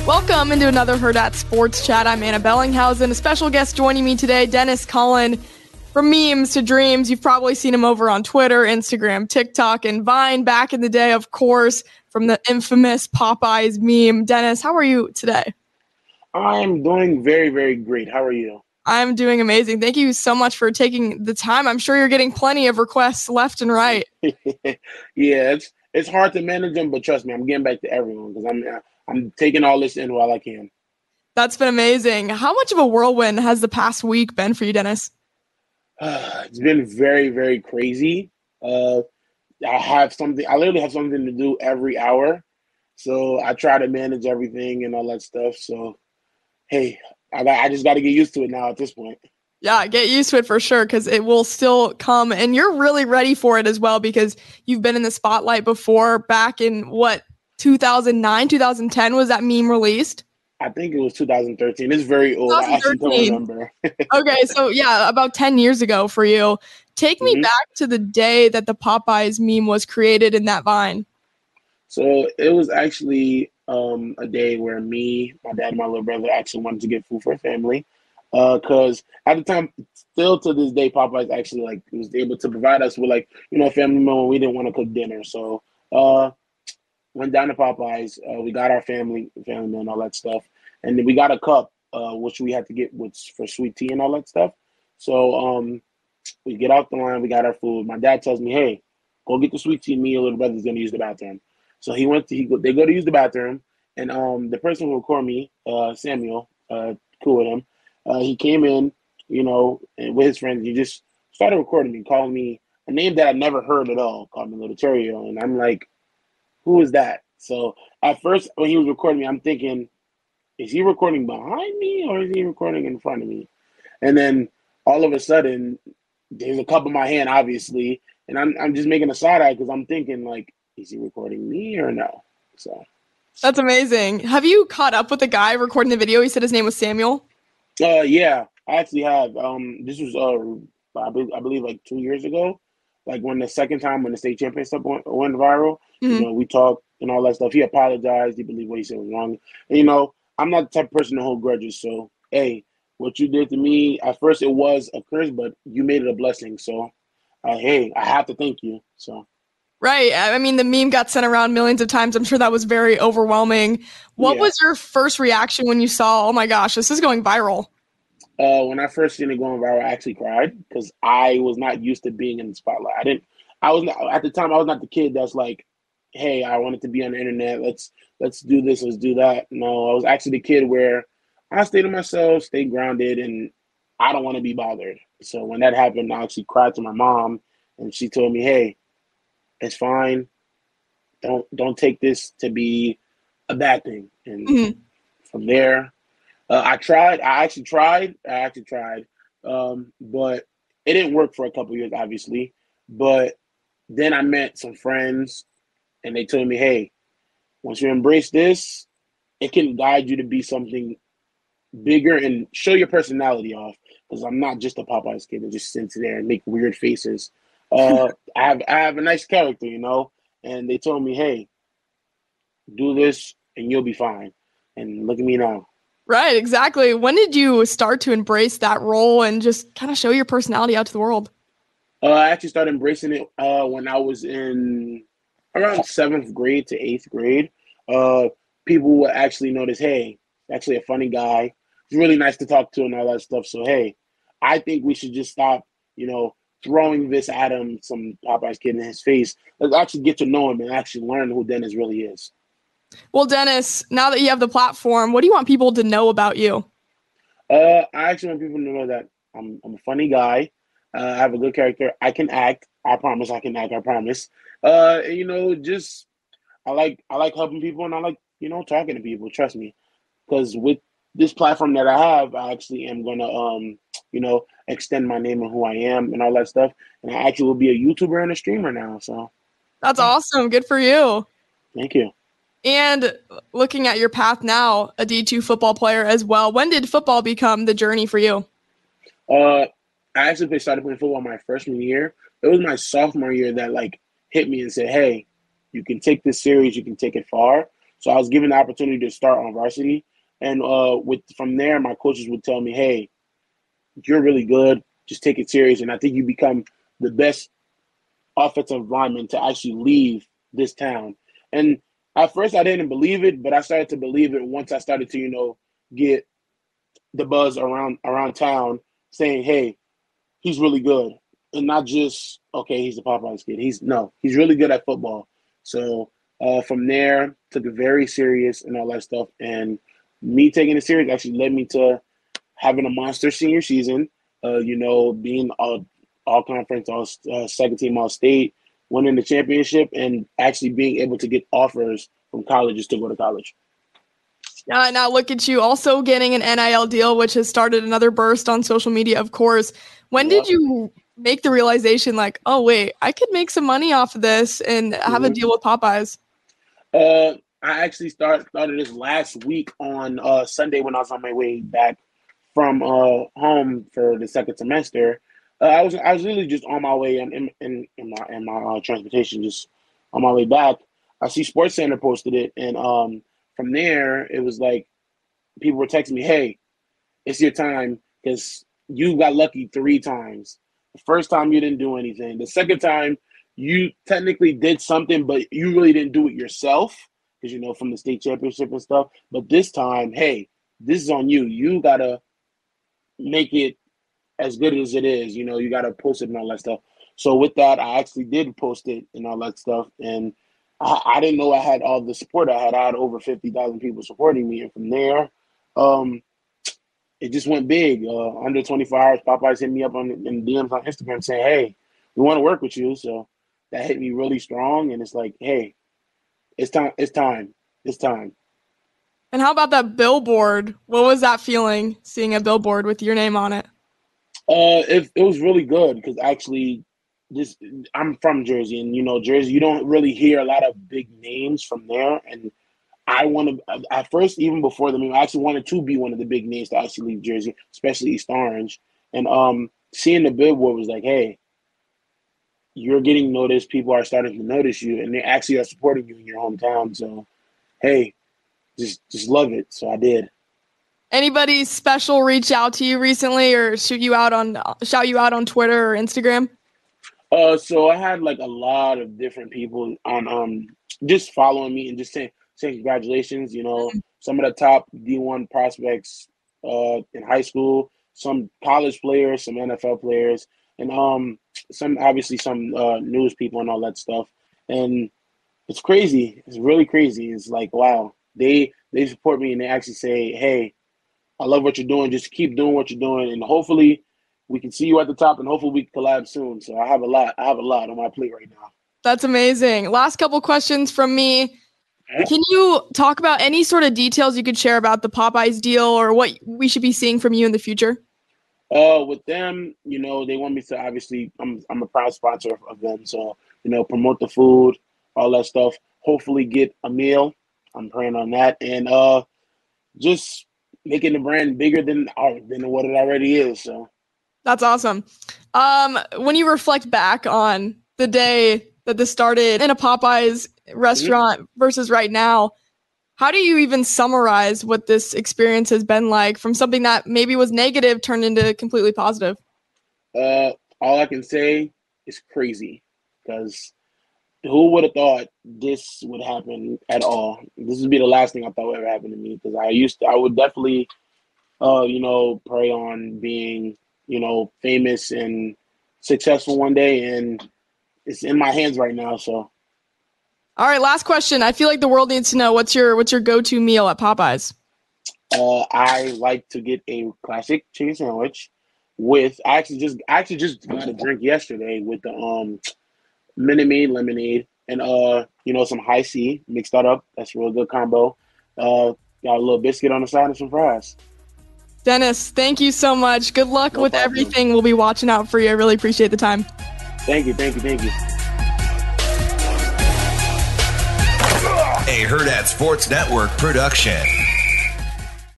Welcome into another Hurrdat Sports Chat. I'm Ana Bellinghausen. A special guest joining me today, Dieunerst Collin. From memes to dreams, you've probably seen him over on Twitter, Instagram, TikTok, and Vine back in the day, of course, from the infamous Popeyes meme. Dieunerst, how are you today? I'm doing very, very great. How are you? I'm doing amazing. Thank you so much for taking the time. I'm sure you're getting plenty of requests left and right. Yeah, it's hard to manage them, but trust me, I'm getting back to everyone because I'm taking all this in while I can. That's been amazing. How much of a whirlwind has the past week been for you, Dieunerst? It's been very, very crazy. I literally have something to do every hour, so I try to manage everything and all that stuff. So, hey, I just got to get used to it now at this point. Yeah, get used to it for sure because it will still come. And you're really ready for it as well because you've been in the spotlight before back in 2009, 2010 was that meme released? I think it was 2013. It's very old. I actually don't remember. Okay, so yeah, about 10 years ago for you. Take me back to the day that the Popeyes meme was created in that Vine. So it was actually a day where me, my dad, and my little brother actually wanted to get food for a family. Because at the time, still to this day, Popeyes actually was able to provide us with a family meal when we didn't want to cook dinner. So went down to Popeyes. We got our family meal and all that stuff, and then we got a cup, which we had to get for sweet tea and all that stuff. So we get out the line, we got our food. My dad tells me, "Hey, go get the sweet tea. Me and your little brother's gonna use the bathroom." So they go to use the bathroom, and the person who recorded me, Samuel, cool with him. He came in, and with his friends. He just started recording me, calling me a name that I never heard at all, called me Little Terrio. And I'm like, who is that? So at first, when he was recording me, I'm thinking, is he recording behind me or is he recording in front of me? And then all of a sudden, there's a cup in my hand, obviously, and I'm just making a side eye because I'm thinking, like, is he recording me or no? So that's amazing. Have you caught up with the guy recording the video? He said his name was Samuel. Yeah, I actually have. This was I believe like 2 years ago, like when the second time when the state championship went viral. We talked and all that stuff. He apologized. He believed what he said was wrong. And, I'm not the type of person to hold grudges. So, hey, what you did to me, at first it was a curse, but you made it a blessing. So, hey, I have to thank you. So. Right. I mean, the meme got sent around millions of times. I'm sure that was very overwhelming. What was your first reaction when you saw, oh my gosh, this is going viral? When I first seen it going viral, I actually cried because I was not used to being in the spotlight. At the time, I was not the kid that's like, hey, I wanted to be on the internet. Let's do this, let's do that. No, I was actually the kid where I stayed to myself, stayed grounded, and I don't want to be bothered. So when that happened, I actually cried to my mom, and she told me, hey, it's fine. Don't take this to be a bad thing. And from there, I actually tried, but it didn't work for a couple years, obviously. But then I met some friends, and they told me, hey, once you embrace this, it can guide you to be something bigger and show your personality off. Because I'm not just a Popeyes kid that just sits there and make weird faces. I have a nice character, and they told me, hey, do this and you'll be fine. And look at me now. Right, exactly. When did you start to embrace that role and just kind of show your personality out to the world? I actually started embracing it when I was in around 7th grade to 8th grade. People would actually notice, hey, actually a funny guy. He's really nice to talk to and all that stuff. So, hey, I think we should just stop, throwing this at him, some Popeyes kid in his face. Let's actually get to know him and actually learn who Dieunerst really is. Well, Dieunerst, now that you have the platform, what do you want people to know about you? I actually want people to know that I'm a funny guy. I have a good character. I can act. I promise I can act. I promise. Just I like helping people and I like, talking to people. Trust me. Because with this platform that I have, I actually am going to, extend my name and who I am and all that stuff. And I actually will be a YouTuber and a streamer now. So that's awesome. Good for you. Thank you. And looking at your path now, a D2 football player as well. When did football become the journey for you? I actually started playing football my freshman year. It was my sophomore year that hit me and said, hey, you can take this serious, you can take it far. So I was given the opportunity to start on varsity. And from there, my coaches would tell me, hey, you're really good. Just take it serious. And I think you become the best offensive lineman to actually leave this town. And at first I didn't believe it, but I started to believe it once I started to, get the buzz around town saying, hey, he's really good. And not just, okay, he's a Popeyes kid. He's really good at football. So from there, took it very serious and all that stuff. And me taking it serious actually led me to having a monster senior season, being all conference, second team all state, winning the championship, and actually being able to get offers from colleges to go to college. Now look at you also getting an NIL deal, which has started another burst on social media, of course. When did you make the realization like, oh, wait, I could make some money off of this and have a deal with Popeyes? I actually started this last week on Sunday when I was on my way back from home for the second semester. I was really just on my way in my transportation, just on my way back. I see Sports Center posted it, and from there it was like people were texting me, "Hey, it's your time," because you got lucky 3 times. The first time you didn't do anything. The second time you technically did something, but you really didn't do it yourself because from the state championship and stuff. But this time, hey, this is on you. You gotta make it as good as it is. You got to post it and all that stuff. So with that, I actually did post it and all that stuff. And I didn't know I had all the support I had. I had over 50,000 people supporting me. And from there, it just went big. Under 24 hours, Popeyes hit me up in DMs on Instagram saying, hey, we want to work with you. So that hit me really strong. And it's like, hey, it's time. And how about that billboard? What was that feeling, seeing a billboard with your name on it? It was really good because actually, I'm from Jersey, and Jersey, you don't really hear a lot of big names from there. And I want to, at first, even before the meme, I actually wanted to be one of the big names to actually leave Jersey, especially East Orange. And seeing the billboard was like, hey, you're getting noticed. People are starting to notice you, and they actually are supporting you in your hometown. So, hey, just love it. So I did. Anybody special reach out to you recently or shout you out on Twitter or Instagram? So I had like a lot of different people on just following me and just saying congratulations. Some of the top D1 prospects in high school, some college players, some NFL players, and some news people and all that stuff. And it's crazy. It's really crazy. It's like, wow, they support me and they actually say, hey, I love what you're doing. Just keep doing what you're doing, and hopefully we can see you at the top, and hopefully we can collab soon. So I have a lot on my plate right now. That's amazing. Last couple questions from me. Can you talk about any sort of details you could share about the Popeyes deal or what we should be seeing from you in the future? With them, they want me to obviously. I'm a proud sponsor of them, so promote the food, all that stuff. Hopefully get a meal. I'm praying on that, and just making the brand bigger than what it already is. So that's awesome. When you reflect back on the day that this started in a Popeyes restaurant versus right now, how do you even summarize what this experience has been like from something that maybe was negative turned into completely positive? All I can say is crazy, because who would have thought this would happen at all? This would be the last thing I thought would ever happen to me, because I would definitely, pray on being, famous and successful one day, and it's in my hands right now. So, all right, last question. I feel like the world needs to know what's your go-to meal at Popeyes. I like to get a classic chicken sandwich with. I actually just got a drink yesterday with the Minute Maid lemonade and some high C, mix that up. That's a real good combo. Got a little biscuit on the side and some fries. Dennis, thank you so much. Good luck with everything. We'll be watching out for you. I really appreciate the time. Thank you. A Hurrdat Sports Network production.